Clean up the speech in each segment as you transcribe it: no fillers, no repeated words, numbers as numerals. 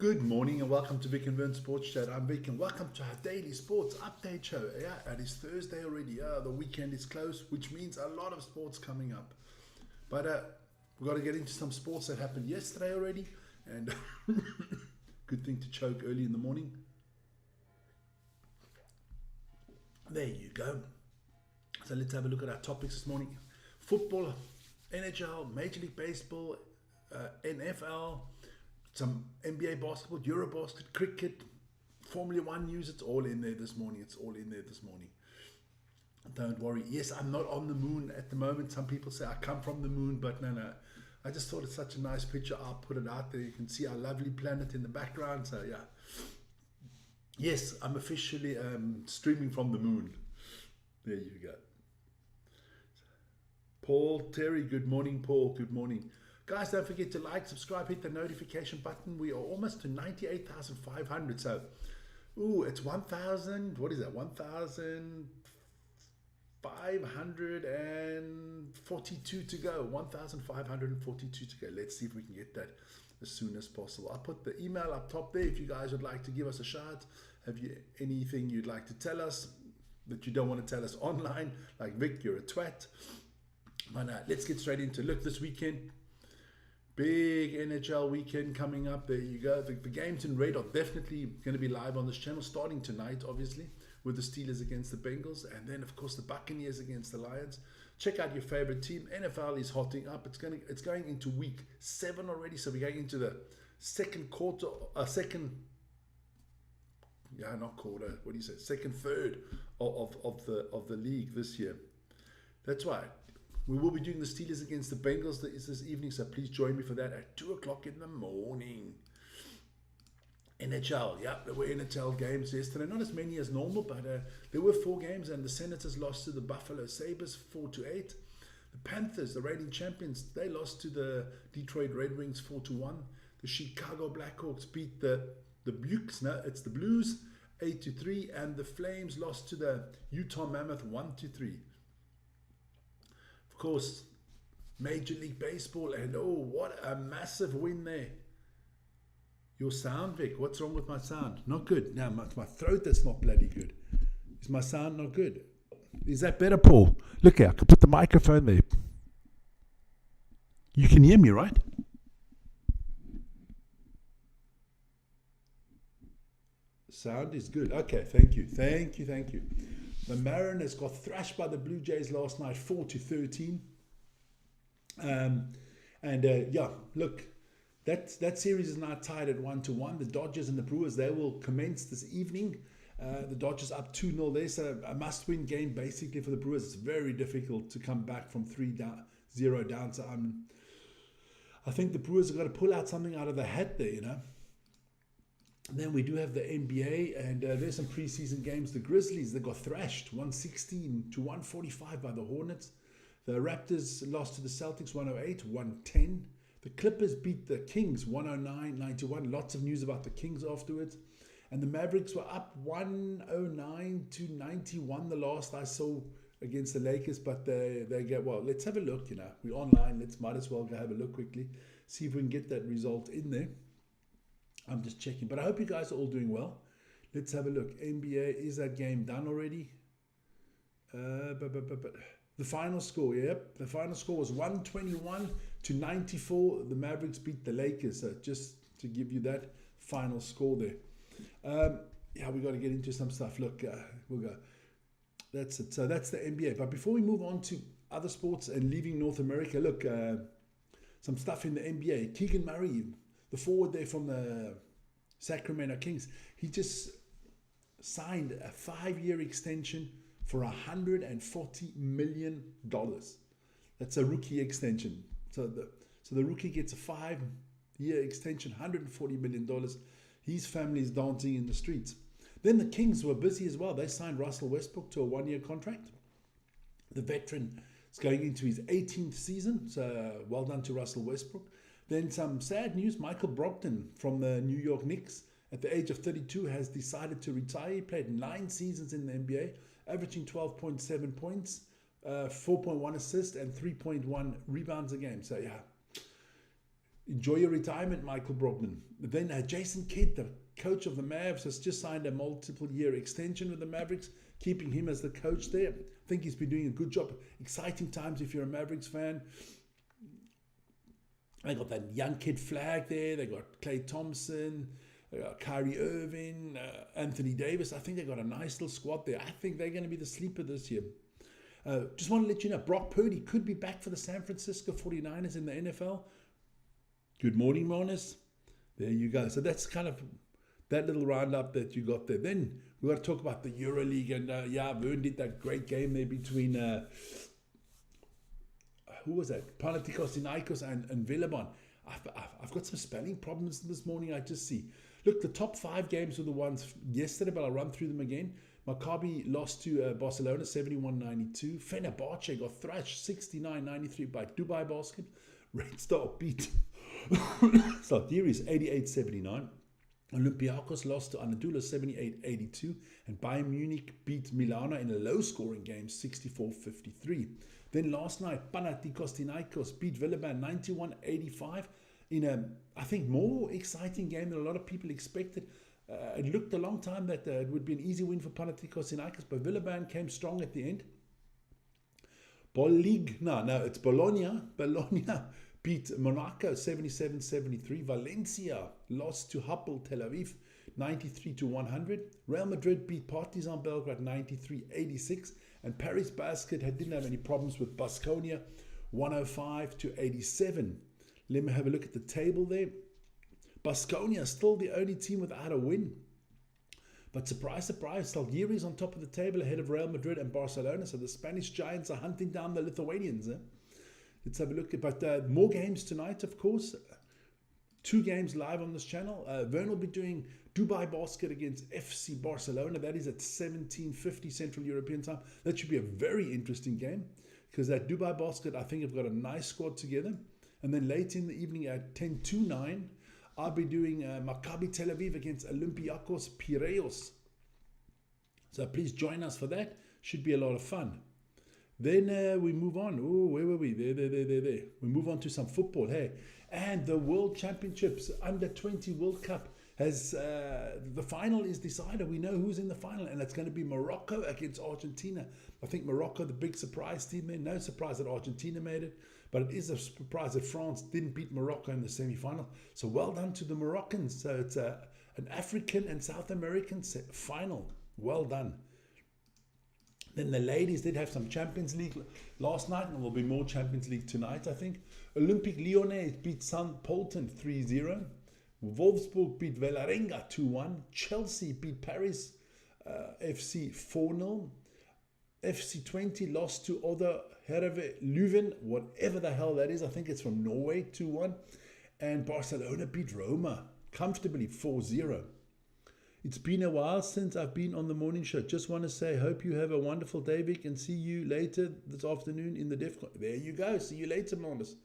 Good morning and welcome to Vic and Vern Sports Chat. I'm Vic and welcome to our daily sports update show. Yeah, it is Thursday already. The weekend is close, which means a lot of sports coming up. But we've got to get into some sports that happened yesterday already. And good thing to choke early in the morning. There you go. So let's have a look at our topics this morning. Football, NHL, Major League Baseball, NFL, some NBA basketball, Eurobasket, cricket, Formula One news. It's all in there this morning. Don't worry. Yes, I'm not on the moon at the moment. Some people say I come from the moon, but no. I just thought it's such a nice picture. I'll put it out there. You can see our lovely planet in the background. So yeah. Yes, I'm officially streaming from the moon. There you go. Paul, Terry, good morning, Paul. Good morning. Guys, don't forget to like, subscribe, hit the notification button. We are almost to 98,500. So, it's 1,000. What is that? 1,542 to go. 1,542 to go. Let's see if we can get that as soon as possible. I'll put the email up top there if you guys would like to give us a shout. Have you anything you'd like to tell us that you don't want to tell us online? Like, Vic, you're a twat. But let's get straight into look this weekend. Big NHL weekend coming up. There you go. The games in red are definitely going to be live on this channel starting tonight, obviously, with the Steelers against the Bengals, and then of course the Buccaneers against the Lions. Check out your favorite team. NFL is hotting up. It's going into week 7 already, so we're going into the second third of the league this year. That's right. We will be doing the Steelers against the Bengals this evening, so please join me for that at 2 o'clock in the morning. NHL, yeah, there were NHL games yesterday. Not as many as normal, but there were 4 games, and the Senators lost to the Buffalo Sabres 4-8. The Panthers, the reigning champions, they lost to the Detroit Red Wings 4-1. The Chicago Blackhawks beat the Bukes, no, it's the Blues 8-3, and the Flames lost to the Utah Mammoth 1-3. Of course, Major League Baseball, and what a massive win there. Your sound, Vic, what's wrong with my sound? Not good. Now, my throat that's not bloody good. Is my sound not good? Is that better, Paul? Look here, I can put the microphone there. You can hear me, right? Sound is good. Okay, thank you. The Mariners got thrashed by the Blue Jays last night, 4-13. Look, that series is now tied at 1-1. The Dodgers and the Brewers, they will commence this evening. The Dodgers up 2-0 there, so a must-win game basically for the Brewers. It's very difficult to come back from 3-0 down. So I think the Brewers have got to pull out something out of the hat there, you know. Then we do have the NBA, and there's some preseason games. The Grizzlies, they got thrashed 116-145 by the Hornets. The Raptors lost to the Celtics 108-110. The Clippers beat the Kings 109-91. Lots of news about the Kings afterwards. And the Mavericks were up 109-91 the last I saw against the Lakers, but they get, well, let's have a look, you know. We're online, might as well go have a look quickly, see if we can get that result in there. I'm just checking, but I hope you guys are all doing well. Let's have a look. NBA, is that game done already? The final score, yep. The final score was 121-94. The Mavericks beat the Lakers. So just to give you that final score there. We got to get into some stuff. Look, we'll go. That's it. So that's the NBA. But before we move on to other sports and leaving North America, look, some stuff in the NBA. Keegan Murray, the forward there from the Sacramento Kings, he just signed a 5-year extension for $140 million. That's a rookie extension. So the rookie gets a 5-year extension, $140 million. His family is dancing in the streets. Then the Kings were busy as well. They signed Russell Westbrook to a 1-year contract. The veteran is going into his 18th season. So well done to Russell Westbrook. Then some sad news, Michael Brogdon from the New York Knicks at the age of 32 has decided to retire. He played 9 seasons in the NBA, averaging 12.7 points, 4.1 assists and 3.1 rebounds a game. So yeah, Enjoy your retirement, Michael Brogdon. Then Jason Kidd, the coach of the Mavs, has just signed a multiple-year extension with the Mavericks, keeping him as the coach there. I think he's been doing a good job. Exciting times if you're a Mavericks fan. They got that young kid Flag there. They got Klay Thompson, Kyrie Irving, Anthony Davis. I think they got a nice little squad there. I think they're going to be the sleeper this year. Just want to let you know, Brock Purdy could be back for the San Francisco 49ers in the NFL. Good morning, Monas. There you go. So that's kind of that little roundup that you got there. Then we got to talk about the EuroLeague. And Vern did that great game there between... who was that? Panathinaikos and Villabon. I've got some spelling problems this morning, I just see. Look, the top 5 games were the ones yesterday, but I'll run through them again. Maccabi lost to Barcelona 71-92. Fenerbahce got thrashed 69-93 by Dubai Basket. Red Star beat Zalgiris 88-79. Olympiacos lost to Anadolu 78-82. And Bayern Munich beat Milano in a low-scoring game 64-53. Then last night, Panathinaikos beat Villeurbanne 91-85 in a, I think, more exciting game than a lot of people expected. It looked a long time that it would be an easy win for Panathinaikos, but Villeurbanne came strong at the end. It's Bologna. Bologna beat Monaco 77-73. Valencia lost to Hapoel Tel Aviv 93-100. Real Madrid beat Partizan Belgrade 93-86. And Paris Basket didn't have any problems with Baskonia 105-87. Let me have a look at the table there. Baskonia still the only team without a win. But surprise, surprise, Zalgiris on top of the table ahead of Real Madrid and Barcelona. So the Spanish Giants are hunting down the Lithuanians. Let's have a look. But more games tonight, of course. 2 games live on this channel. Vern will be doing Dubai Basket against FC Barcelona. That is at 17:50 Central European time. That should be a very interesting game because that Dubai Basket, I think, have got a nice squad together. And then late in the evening at 10:09, I'll be doing Maccabi Tel Aviv against Olympiacos Piraeus. So please join us for that. Should be a lot of fun. Then we move on. Oh, where were we? There. We move on to some football. Hey, and the World Championships Under 20 World Cup has the final is decided. We know who's in the final, and it's going to be Morocco against Argentina. I think Morocco, the big surprise team there. No surprise that Argentina made it, but it is a surprise that France didn't beat Morocco in the semi-final. So well done to the Moroccans. So it's an African and South American final. Well done. Then the ladies did have some Champions League last night, and there will be more Champions League tonight, I think. Olympique Lyonnais beat St. Polten 3-0. Wolfsburg beat Vålerenga 2-1. Chelsea beat Paris FC 4-0. FC 20 lost to Other Herve Leuven, whatever the hell that is. I think it's from Norway, 2-1. And Barcelona beat Roma comfortably 4-0. It's been a while since I've been on the morning show. Just want to say, hope you have a wonderful day, Vic, and see you later this afternoon in the DEFCON. There you go. See you later, Manus.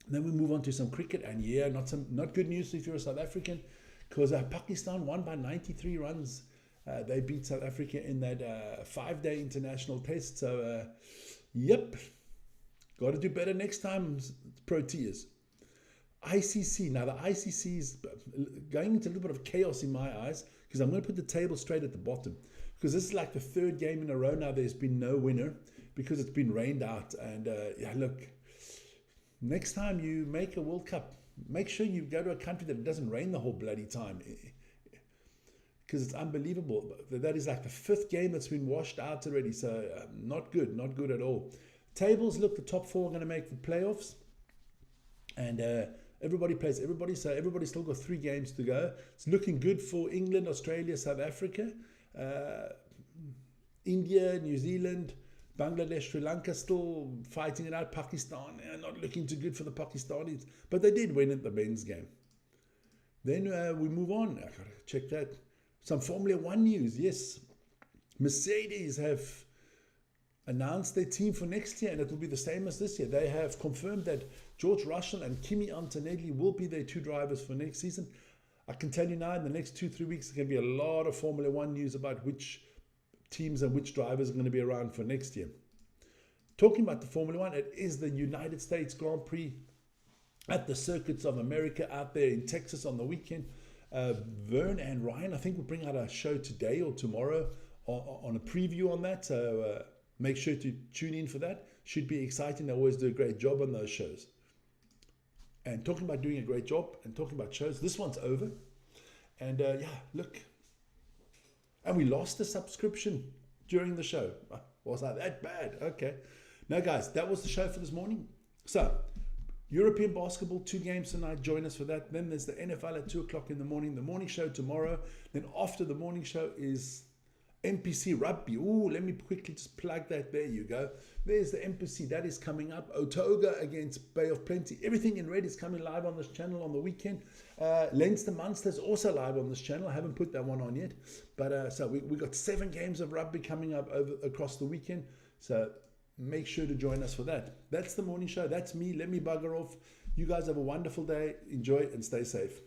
Then we move on to some cricket, and yeah, not good news if you're a South African, because Pakistan won by 93 runs. They beat South Africa in that 5-day international test. So, yep, got to do better next time, Proteas. ICC. Now, the ICC is going into a little bit of chaos in my eyes because I'm going to put the table straight at the bottom because this is like the 3rd game in a row now. There's been no winner because it's been rained out. And yeah, look, next time you make a World Cup, make sure you go to a country that it doesn't rain the whole bloody time because it's unbelievable. That is like the 5th game that's been washed out already. So not good at all. Tables, look, the top 4 are going to make the playoffs. And everybody plays everybody, so everybody's still got 3 games to go. It's looking good for England, Australia, South Africa, India, New Zealand, Bangladesh, Sri Lanka still fighting it out. Pakistan, not looking too good for the Pakistanis, but they did win at the men's game. Then we move on. I gotta check that. Some Formula 1 news. Yes, Mercedes have announced their team for next year, and it will be the same as this year. They have confirmed that George Russell and Kimi Antonelli will be their 2 drivers for next season. I can tell you now, in the next 2-3 weeks, there's going to be a lot of Formula 1 news about which teams and which drivers are going to be around for next year. Talking about the Formula 1, it is the United States Grand Prix at the circuits of America out there in Texas on the weekend. Vern and Ryan, I think we'll bring out a show today or tomorrow on a preview on that. So make sure to tune in for that. Should be exciting. They always do a great job on those shows. And talking about doing a great job and talking about shows, this one's over. And yeah, look. And we lost a subscription during the show. Was I that bad? Okay. Now, guys, that was the show for this morning. So, European basketball, 2 games tonight. Join us for that. Then there's the NFL at 2 o'clock in the morning show tomorrow. Then after the morning show is NPC Rugby. Ooh, let me quickly just plug that. There you go. There's the NPC. That is coming up. Otoga against Bay of Plenty. Everything in red is coming live on this channel on the weekend. Leinster Munster is also live on this channel. I haven't put that one on yet. But so we got 7 games of rugby coming up across the weekend. So make sure to join us for that. That's the morning show. That's me. Let me bugger off. You guys have a wonderful day. Enjoy and stay safe.